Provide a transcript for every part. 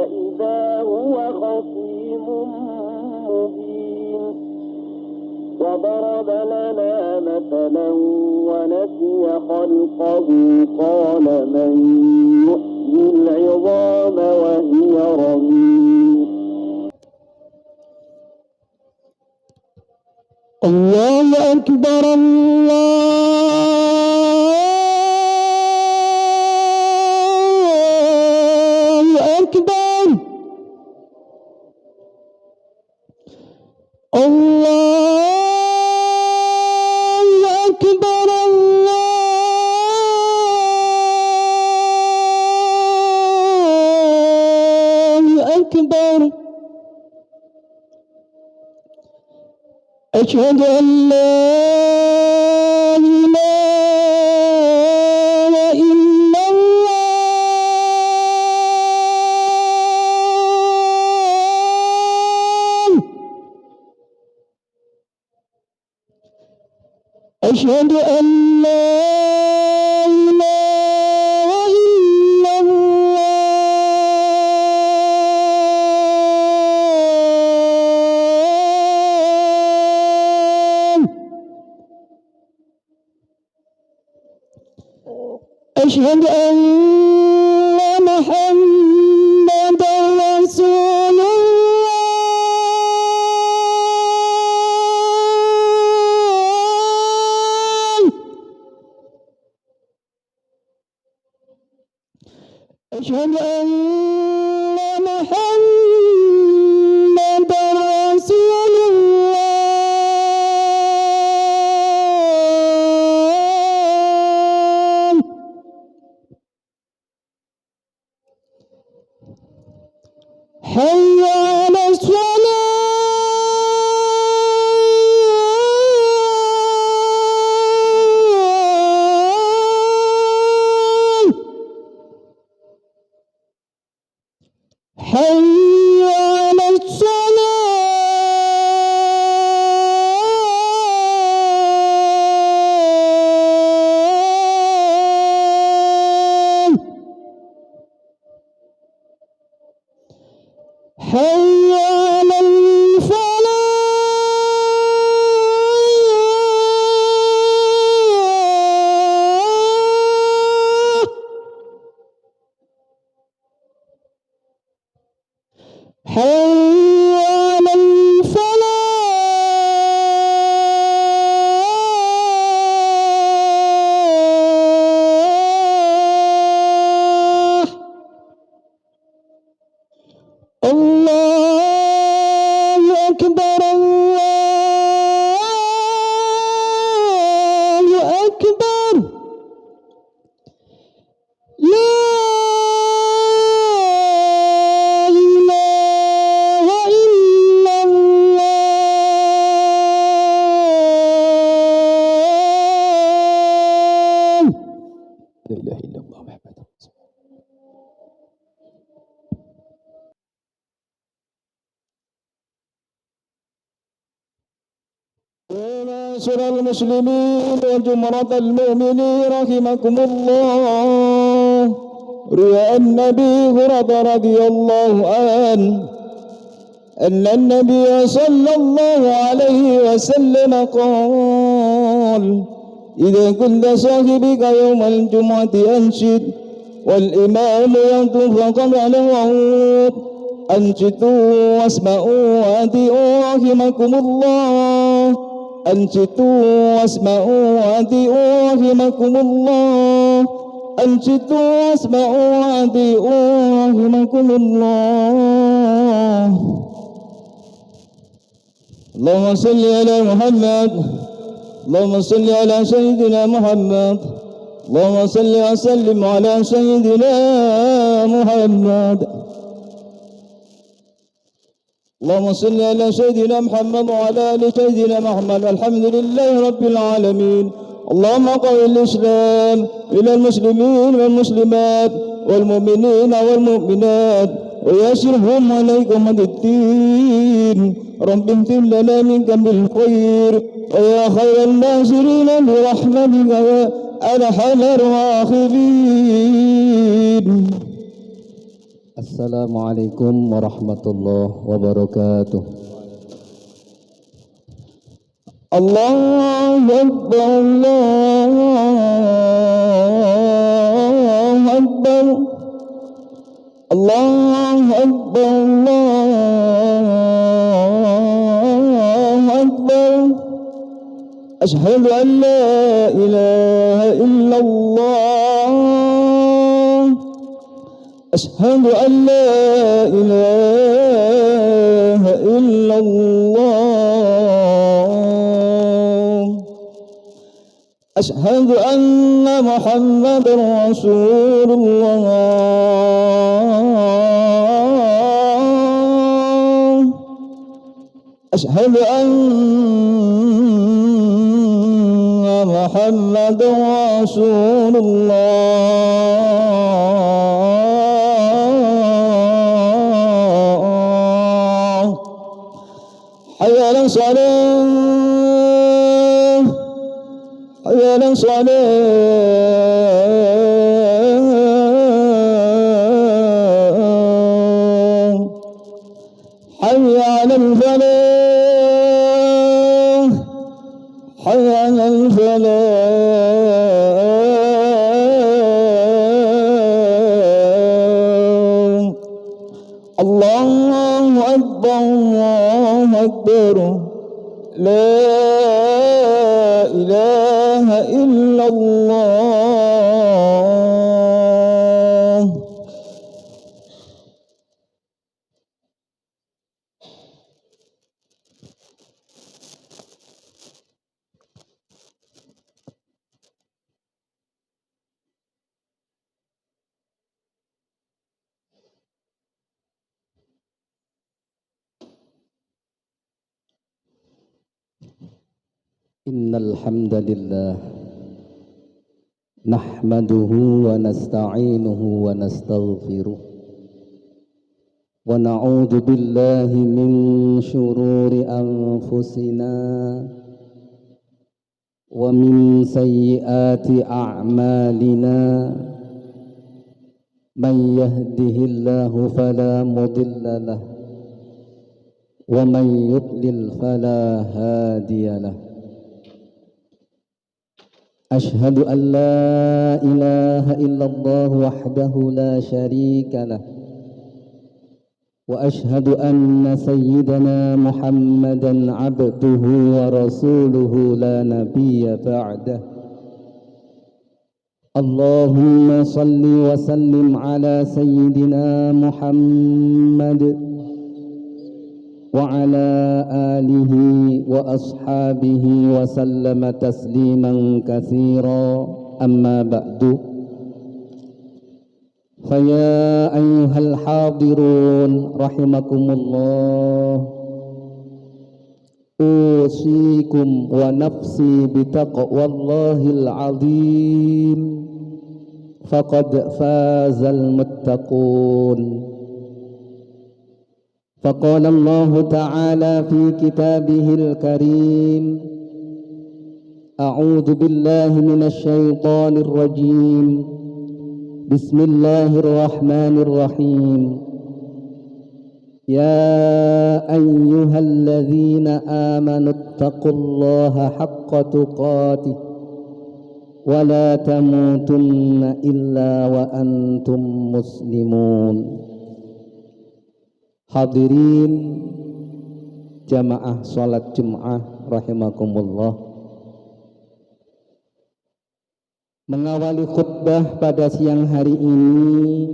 فإذا هو خصيم مبين وضرب لنا مثلا ونسي خلقه قال من يحيي العظام وهي رميم الله أكبر الله أكبر الله أكبر الله أكبر أشهد أن لا إله إلا الله أشهد أن لا إله إلا الله أشهد أن محمدا رسول الله أشهد أن محمدا رسول الله حي على الصلاة حي على الصلاة حي على الفلاح حي على الفلاح الله أكبر الله أكبر لا إله إلا الله لا إله إلا الله محمد رسول الله معاشر المسلمين وجمرة المؤمنين رحمكم الله روى عن أبي هريرة رضي الله عنه أن النبي صلى الله عليه وسلم قال إذا كنت صاحبك يوم الجمعة أنشد والإمام يخطب قبل الوعود أنشدوا واسمعوا وأطيعوا رحمكم الله أنشدوا واسمعوا وأطيعوا رحمكم الله أنشدوا واسمعوا وأطيعوا رحمكم الله اللهم صل على محمد اللهم صل على سيدنا محمد اللهم صل وسلم على سيدنا محمد اللهم صل على سيدنا محمد وعلى آل سيدنا محمد الحمد لله رب العالمين اللهم قوي الإسلام إلى المسلمين والمسلمات والمؤمنين والمؤمنات ويسرهم عليكم الدين رب اغفر لنا منك بالخير ويا خير الناصرين برحمتك يا أرحم الراحمين Assalamualaikum warahmatullahi wabarakatuh. Allahu Akbar, Allahu Akbar, Allahu Akbar, Allahu Akbar. Asyhadu an la ilaha illallah. Asyhadu an la ilaha illallah. Asyhadu anna Muhammadar Rasulullah. Asyhadu anna Muhammadar Rasulullah. Hayya 'alas shalah, hayya 'alas shalah, hayya 'alal falah, hayya 'alal falah. Allahu Akbar, Allahu Akbar, la ilaha illallah. Innal hamdalillah nahmaduhu wa nasta'inuhu wa nastaghfiruh wa na'udzu billahi min shururi anfusina wa min sayyiati a'malina. Man yahdihillahu fala mudilla lahu wa man yudlil fala hadiya lahu. Ashhadu an la ilaha illallah wahdahu la syarika lah wa ashhadu anna sayyidana Muhammadan abduhu wa rasuluhu la nabiyya ba'dah. Allahumma salli wa sallim ala sayyidina Muhammad وعلى آله وأصحابه وسلم تسليما كثيرا. أما بعد فيا أيها الحاضرون رحمكم الله، أوصيكم ونفسي بتقوى الله العظيم فقد فاز المتقون. فقال الله تعالى في كتابه الكريم: أعوذ بالله من الشيطان الرجيم، بسم الله الرحمن الرحيم. يا أيها الذين آمنوا اتقوا الله حق تقاته ولا تموتن إلا وأنتم مسلمون. Hadirin jamaah salat Jum'ah rahimakumullah. Mengawali khutbah pada siang hari ini,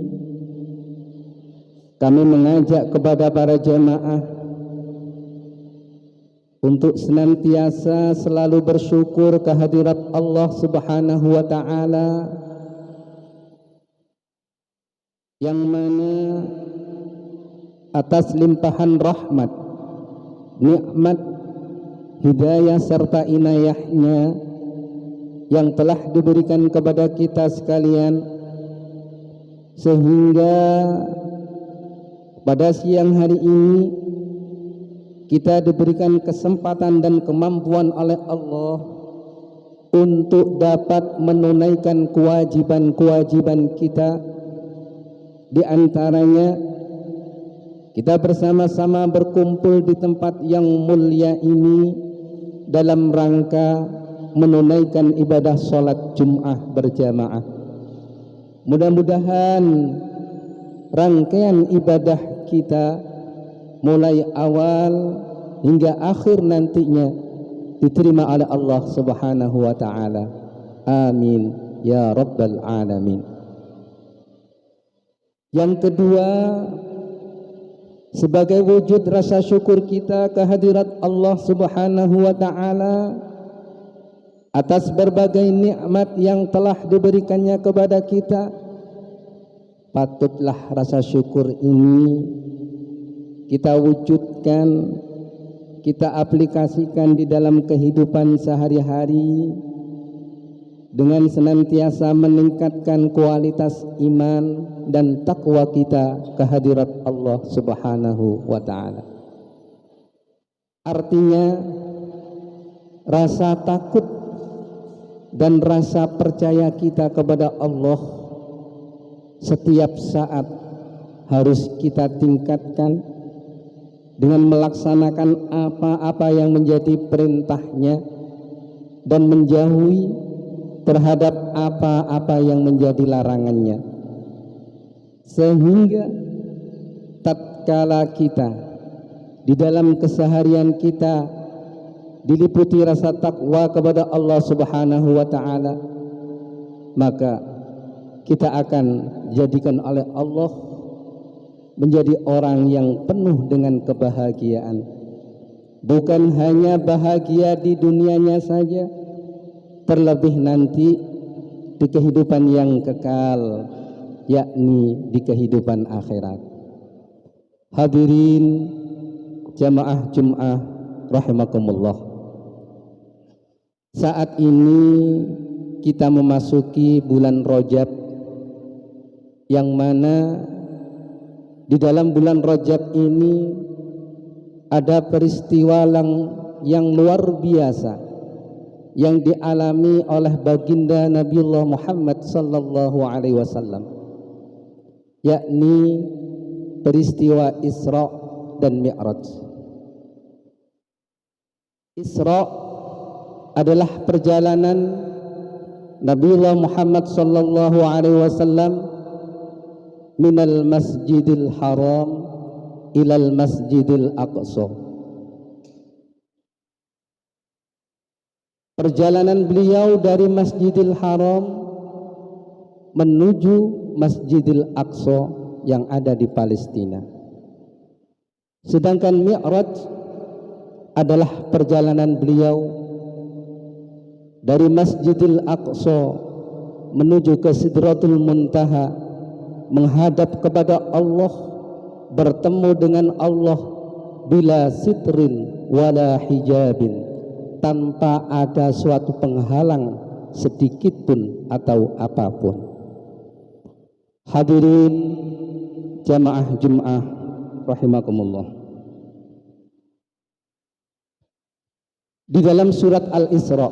kami mengajak kepada para jamaah untuk senantiasa selalu bersyukur kehadirat Allah Subhanahu wa ta'ala, yang mana atas limpahan rahmat, nikmat, hidayah serta inayahnya yang telah diberikan kepada kita sekalian, sehingga pada siang hari ini kita diberikan kesempatan dan kemampuan oleh Allah untuk dapat menunaikan kewajiban-kewajiban kita Di antaranya kita bersama-sama berkumpul di tempat yang mulia ini dalam rangka menunaikan ibadah sholat Jum'ah berjamaah. Mudah-mudahan rangkaian ibadah kita mulai awal hingga akhir nantinya diterima oleh Allah Subhanahu wa taala. Amin ya rabbal alamin. Yang kedua, sebagai wujud rasa syukur kita kehadirat Allah Subhanahu wa taala atas berbagai nikmat yang telah diberikannya kepada kita, patutlah rasa syukur ini kita wujudkan, kita aplikasikan di dalam kehidupan sehari-hari dengan senantiasa meningkatkan kualitas iman dan takwa kita kehadirat Allah Subhanahu wa taala. Artinya rasa takut dan rasa percaya kita kepada Allah setiap saat harus kita tingkatkan dengan melaksanakan apa-apa yang menjadi perintahnya dan menjauhi terhadap apa-apa yang menjadi larangannya, sehingga tatkala kita di dalam keseharian kita diliputi rasa takwa kepada Allah Subhanahu wa taala, maka kita akan jadikan oleh Allah menjadi orang yang penuh dengan kebahagiaan. Bukan hanya bahagia di dunianya saja, terlebih nanti di kehidupan yang kekal, yakni di kehidupan akhirat. Hadirin jamaah Jum'ah rahimakumullah. Saat ini kita memasuki bulan Rajab, yang mana di dalam bulan Rajab ini ada peristiwa yang luar biasa yang dialami oleh baginda Nabiullah Muhammad sallallahu alaihi wasallam, yakni peristiwa Isra dan Mi'raj. Isra adalah perjalanan Nabiullah Muhammad sallallahu alaihi wasallam minal Masjidil Haram ilal Masjidil Aqsa. Perjalanan beliau dari Masjidil Haram menuju Masjidil Aqsa yang ada di Palestina. Sedangkan Mi'raj adalah perjalanan beliau dari Masjidil Aqsa menuju ke Sidratul Muntaha, menghadap kepada Allah, bertemu dengan Allah bila sitrin wala hijabin, tanpa ada suatu penghalang sedikit pun atau apapun. Hadirin jamaah Jum'ah rahimakumullah. Di dalam surat Al-Isra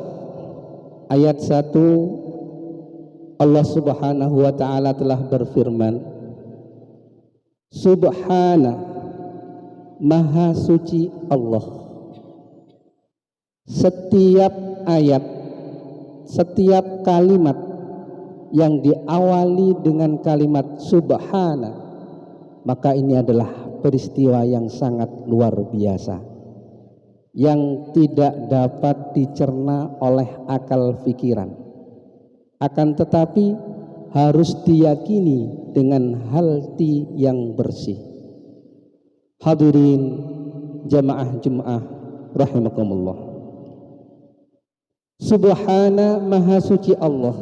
ayat 1, Allah Subhanahu wa taala telah berfirman, Subhana, maha suci Allah. Setiap ayat, setiap kalimat yang diawali dengan kalimat Subhana, maka ini adalah peristiwa yang sangat luar biasa, yang tidak dapat dicerna oleh akal pikiran, akan tetapi harus diyakini dengan hati yang bersih. Hadirin jamaah Jum'ah rahimakumullah. Subhana, maha suci Allah,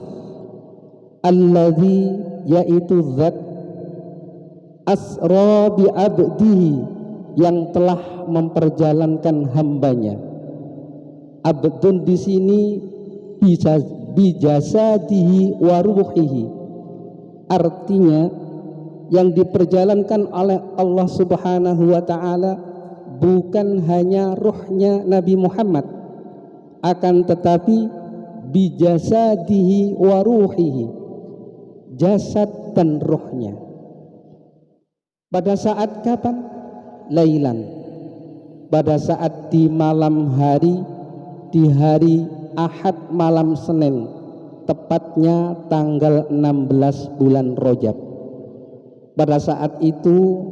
alladzi, yaitu zat, asra bi abdihi, yang telah memperjalankan hambanya. Abdun di sini bijasadihi wa ruhihi, artinya yang diperjalankan oleh Allah Subhanahu wa taala bukan hanya ruhnya Nabi Muhammad, akan tetapi bijasadihi wa ruhihi, jasad dan ruhnya. Pada saat kapan? Lailan. Pada saat di malam hari, di hari Ahad malam Senin, tepatnya tanggal 16 bulan Rajab. Pada saat itu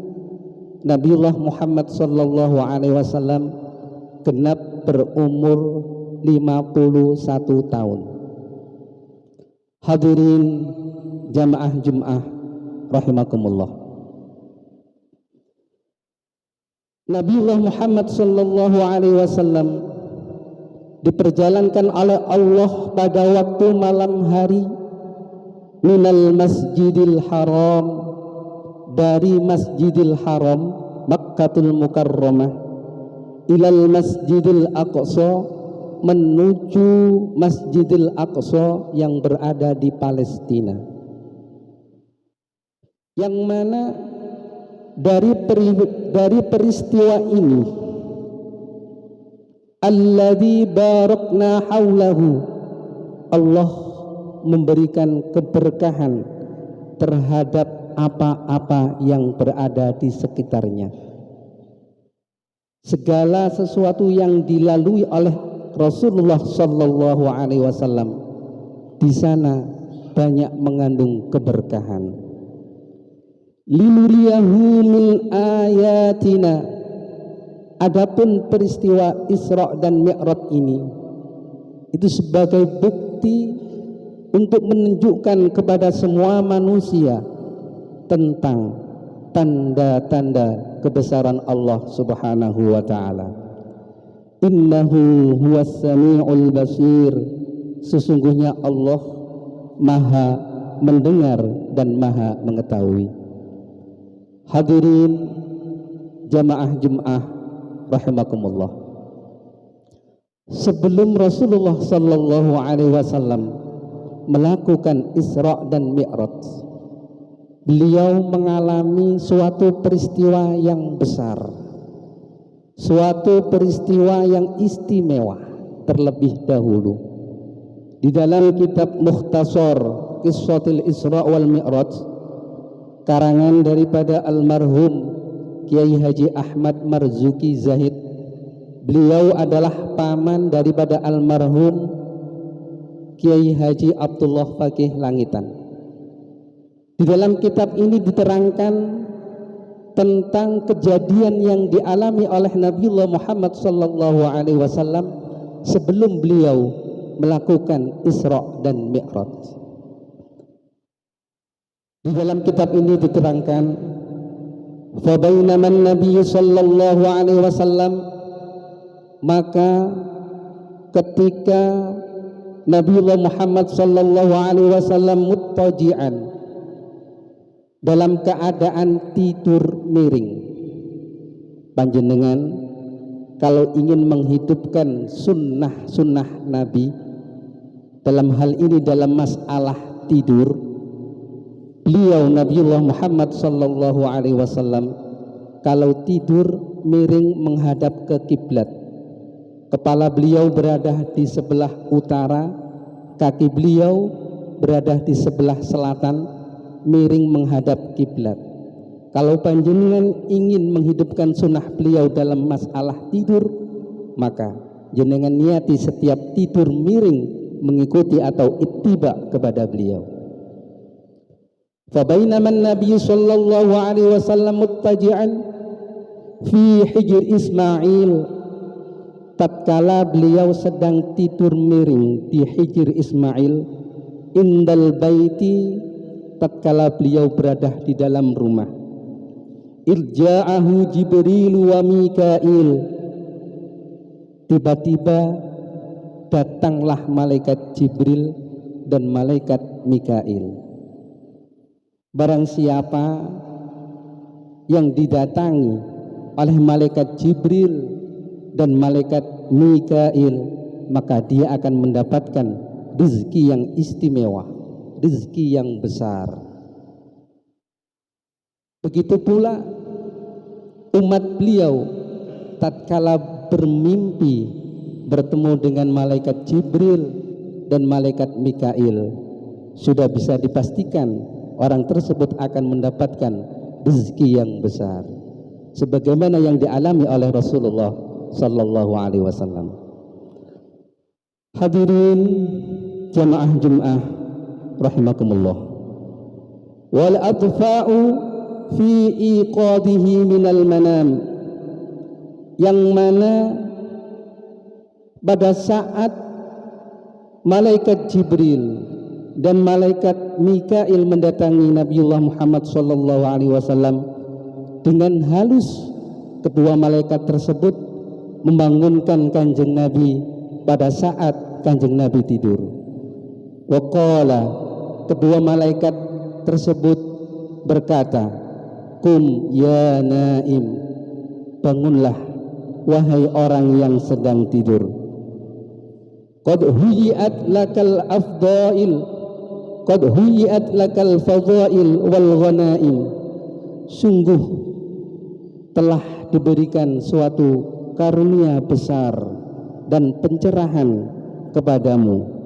Nabiullah Muhammad sallallahu alaihi wasallam genap berumur 51 tahun. Hadirin jamaah Jumat rahimakumullah. Nabiullah Muhammad sallallahu alaihi wasallam diperjalankan oleh Allah pada waktu malam hari minal Masjidil Haram, dari Masjidil Haram Makkatul Mukarramah ilal Masjidil Aqsa, menuju Masjidil Aqsa yang berada di Palestina, yang mana dari peristiwa ini alladzi barakna haulahu, Allah memberikan keberkahan terhadap apa-apa yang berada di sekitarnya. Segala sesuatu yang dilalui oleh Rasulullah sallallahu alaihi wasallam di sana banyak mengandung keberkahan. Linuriyahu min ayatina. Adapun peristiwa Isra dan Mi'raj ini itu sebagai bukti untuk menunjukkan kepada semua manusia tentang tanda-tanda kebesaran Allah Subhanahu wa taala. Innahu huwas samiul basir. Sesungguhnya Allah Maha mendengar dan Maha mengetahui. Hadirin jamaah Jumat rahimakumullah. Sebelum Rasulullah sallallahu alaihi wasallam melakukan Isra dan Mi'raj, beliau mengalami suatu peristiwa yang besar, suatu peristiwa yang istimewa terlebih dahulu. Di dalam kitab Mukhtasar Qissatul Isra wal Mi'raj karangan daripada almarhum Kiai Haji Ahmad Marzuki Zahid, beliau adalah paman daripada almarhum Kiai Haji Abdullah Fakih Langitan. Di dalam kitab ini diterangkan tentang kejadian yang dialami oleh Nabiullah Muhammad sallallahu alaihi wasallam sebelum beliau melakukan Isra dan Mi'raj. Di dalam kitab ini diterangkan, fa bainama an-nabiy sallallahu alaihi wasallam, maka ketika Nabiullah Muhammad sallallahu alaihi wasallam muttaji'an, dalam keadaan tidur miring. Panjenengan kalau ingin menghidupkan sunnah Nabi dalam hal ini, dalam masalah tidur, beliau Nabiullah Muhammad sallallahu alaihi wasallam kalau tidur miring menghadap ke kiblat. Kepala beliau berada di sebelah utara, kaki beliau berada di sebelah selatan, miring menghadap kiblat. Kalau panjenengan ingin menghidupkan sunnah beliau dalam masalah tidur, maka jenengan niati setiap tidur miring mengikuti atau ittiba kepada beliau. Fa bainama an-nabiy sallallahu alaihi wasallam muttaji'an fi hijr Ismail, tatkala beliau sedang tidur miring di hijr Ismail, indal baiti, tatkala beliau berada di dalam rumah, irja'ahu Jibril wa Mikail, tiba-tiba datanglah malaikat Jibril dan malaikat Mikail. Barang siapa yang didatangi oleh malaikat Jibril dan malaikat Mikail, maka dia akan mendapatkan rezeki yang istimewa, rezeki yang besar. Begitu pula umat beliau tatkala bermimpi bertemu dengan malaikat Jibril dan malaikat Mikail, sudah bisa dipastikan orang tersebut akan mendapatkan rezeki yang besar sebagaimana yang dialami oleh Rasulullah sallallahu alaihi wasallam. Hadirin jamaah Jumat rahimakumullah. Wal adfa'u fi iqadihi minal manam, yang mana pada saat malaikat Jibril dan malaikat Mikail mendatangi Nabiullah Muhammad sallallahu alaihi wasallam, dengan halus kedua malaikat tersebut membangunkan Kanjeng Nabi pada saat Kanjeng Nabi tidur. Wa qala, kedua malaikat tersebut berkata, "Qum ya naim, bangunlah wahai orang yang sedang tidur. Qad huyiat lakal afdail, qad huyiat lakal fadail wal ghanaim." Sungguh telah diberikan suatu karunia besar dan pencerahan kepadamu.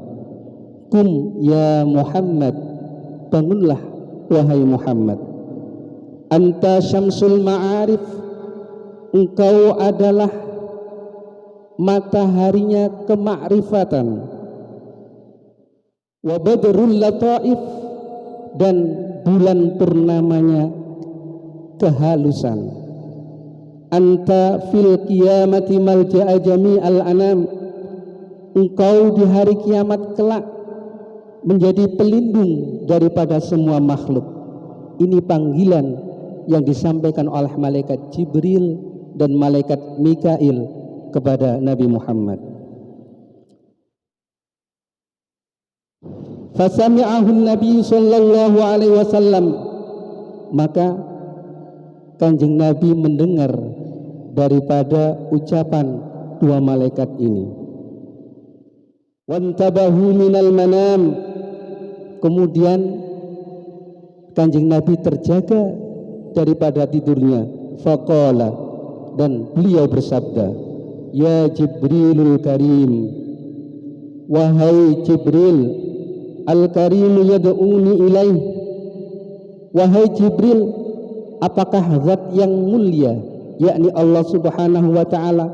Qum ya Muhammad, bangunlah wahai Muhammad. Anta syamsul ma'arif, engkau adalah mataharinya kemakrifatan. Wa badrul lataif, dan bulan purnamanya kehalusan. Anta fil qiyamati malja'a jami'al anam, engkau di hari kiamat kelak menjadi pelindung daripada semua makhluk. Ini panggilan yang disampaikan oleh malaikat Jibril dan malaikat Mikail kepada Nabi Muhammad. Fasami'ahu Nabi sallallahu alaihi wasallam, maka Kanjeng Nabi mendengar daripada ucapan dua malaikat ini. Wantabahu minal manam, kemudian Kanjeng Nabi terjaga daripada tidurnya. Faqala, dan beliau bersabda, "Ya Jibrilul Karim, wahai Jibril, Al-Karim yad'uni ilaih." Wahai Jibril, apakah zat yang mulia, yakni Allah Subhanahu wa ta'ala,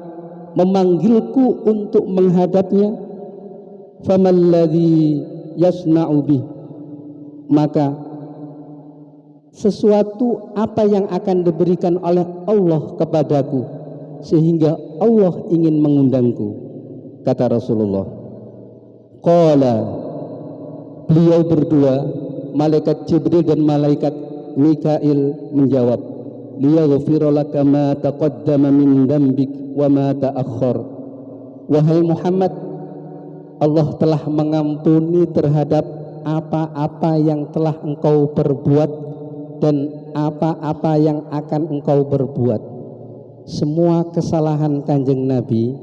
memanggilku untuk menghadapnya? Famalladhi yasna'u bih, maka sesuatu apa yang akan diberikan oleh Allah kepadaku sehingga Allah ingin mengundangku, kata Rasulullah. Qala, beliau berdua, malaikat Jibril dan malaikat Mikail menjawab, liyaghfira laka ma taqaddama min dhanbik wa ma ta'akhkhar. Wahai Muhammad, Allah telah mengampuni terhadap apa-apa yang telah engkau perbuat dan apa-apa yang akan engkau berbuat. Semua kesalahan Kanjeng Nabi,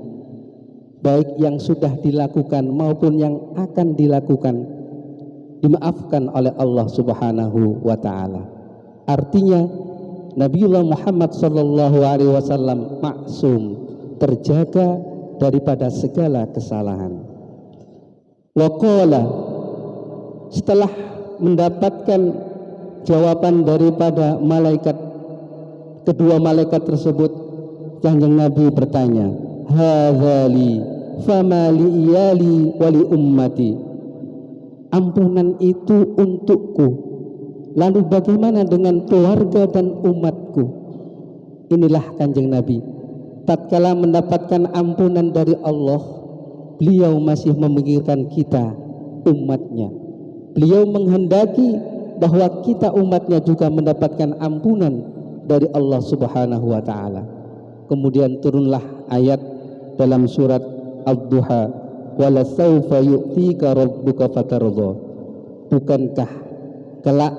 baik yang sudah dilakukan maupun yang akan dilakukan, dimaafkan oleh Allah Subhanahu wa ta'ala. Artinya Nabiullah Muhammad sallallahu alaihi wasallam maksum, terjaga daripada segala kesalahan. Wa qala, setelah mendapatkan jawaban daripada malaikat, kedua malaikat tersebut, Kanjeng Nabi bertanya, hadzali fama li iyali wa li ummati. Ampunan itu untukku, lalu bagaimana dengan keluarga dan umatku? Inilah Kanjeng Nabi, tatkala mendapatkan ampunan dari Allah, beliau masih memikirkan kita, umatnya. Beliau menghendaki bahwa kita umatnya juga mendapatkan ampunan dari Allah Subhanahu wa ta'ala. Kemudian turunlah ayat dalam surat Ad-Duha, wala sawfa yu'tika rabbuka fatardha. Bukankah kelak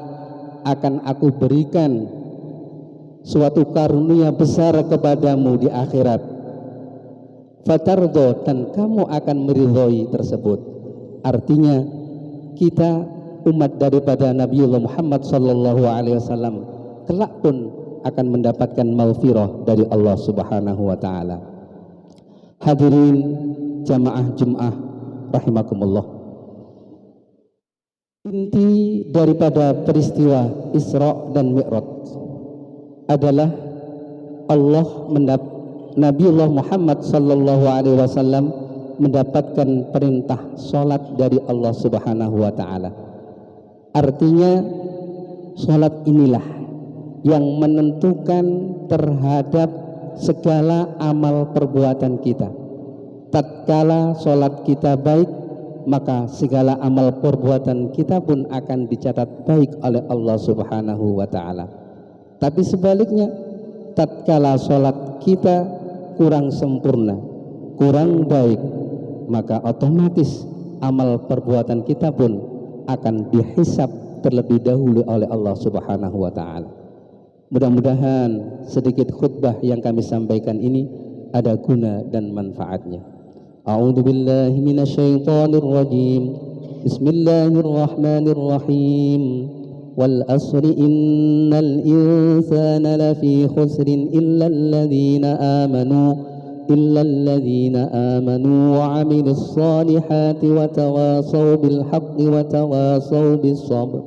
akan aku berikan suatu karunia besar kepadamu di akhirat, fatardha, dan kamu akan meridhoi tersebut. Artinya kita umat daripada Nabiullah Muhammad sallallahu alaihi wasallam kelak pun akan mendapatkan maghfirah dari Allah Subhanahu wa ta'ala. Hadirin jamaah Jum'ah rahimakumullah, inti daripada peristiwa Isra dan Mi'raj adalah Nabiullah Muhammad sallallahu alaihi wasallam mendapatkan perintah sholat dari Allah Subhanahu wa taala. Artinya sholat inilah yang menentukan terhadap segala amal perbuatan kita. Tatkala sholat kita baik, maka segala amal perbuatan kita pun akan dicatat baik oleh Allah Subhanahu wa taala. Tapi sebaliknya, tatkala sholat kita kurang sempurna, kurang baik, maka otomatis amal perbuatan kita pun akan dihisab terlebih dahulu oleh Allah Subhanahu wa taala. Mudah-mudahan sedikit khutbah yang kami sampaikan ini ada guna dan manfaatnya. A'udzu billahi minasyaitonir rajim. Bismillahirrahmanirrahim. Wal asri innal insana lafi khusrin illa alladhina amanu wa 'amilus solihati wa tawasaw bil haqqi wa tawasaw bis sabr.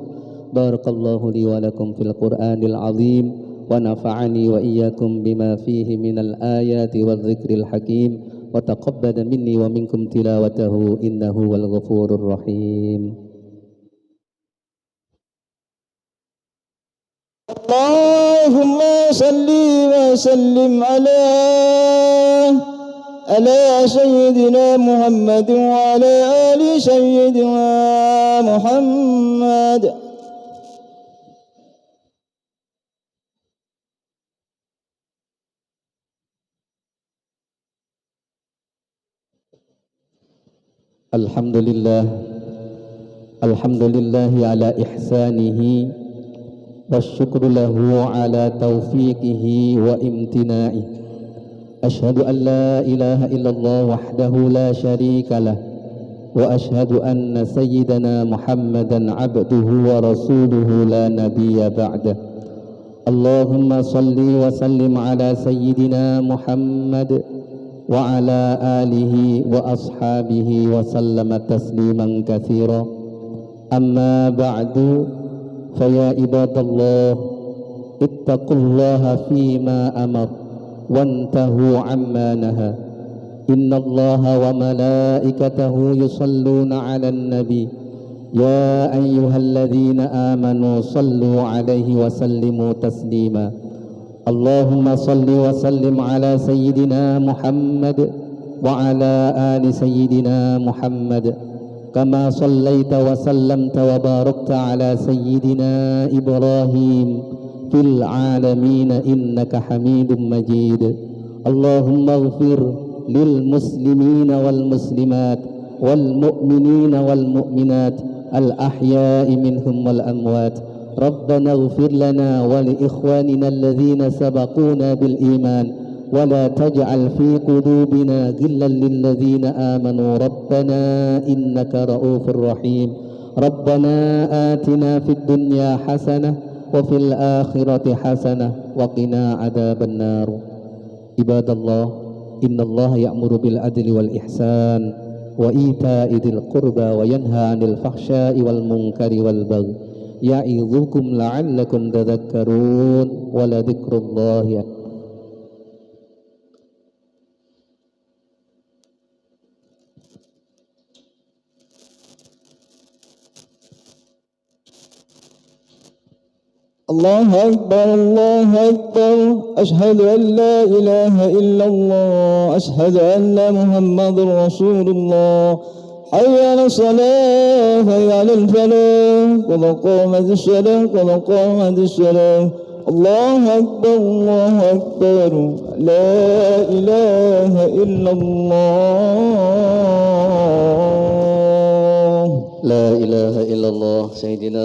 Barakallahu li wa lakum fil Qur'anil azim wa nafa'ani wa iyyakum bima fihi minal ayati wadh dhikril hakim. وتقبل مني ومنكم تلاوته إنه هو الغفور الرحيم. اللهم صل وسلم على سيدنا محمد وعلى آل سيدنا محمد. Alhamdulillah ala ihsanihi wasyukru lahu ala taufiqihi wa imtina'ihi. Ashhadu an la ilaha illallah wahdahu la syarika lah wa ashhadu anna sayyidana Muhammadan abduhu wa rasuluhu la nabiyya ba'dah. Allahumma salli wa sallim ala sayyidina Muhammad wa ala alihi wa ashabihi wa sallama tasliman katsira. Amma ba'du, fa ya ibadallah ittaqullaha fima amar wantahu amma naha. Innallaha wa malaikatahu yusalluna 'alan nabi ya ayyuhalladzina amanu sallu 'alaihi wa sallimu taslima. Allahumma salli wa sallim ala sayyidina Muhammad wa ala ali sayyidina Muhammad kama sallaita wa sallamta wa barakta ala sayyidina Ibrahim fil alamin innaka Hamidum Majid. Allahumma ighfir lil muslimina wal muslimat wal mu'minina wal mu'minat al ahya'i minhum wal amwat. ربنا اغفر لنا ولإخواننا الذين سبقونا بالإيمان ولا تجعل في قلوبنا غلا للذين آمنوا ربنا إنك رؤوف رحيم. ربنا آتنا في الدنيا حسنة وفي الآخرة حسنة وقنا عذاب النار. عباد الله إن الله يأمر بالعدل والإحسان وإيتاء ذي القربى وينهى عن الفحشاء والمنكر والبغي يعظكم لعلكم تذكرون ولذكر الله أكبر. الله أكبر الله أكبر. أشهد أن لا إله إلا الله. أشهد أن محمد رسول الله. حي على الصلاة حي على الفلاح قد قامت الصلاة قد قامت الصلاة. الله أكبر الله أكبر. لا إله إلا الله. لا إله إلا الله. سيدنا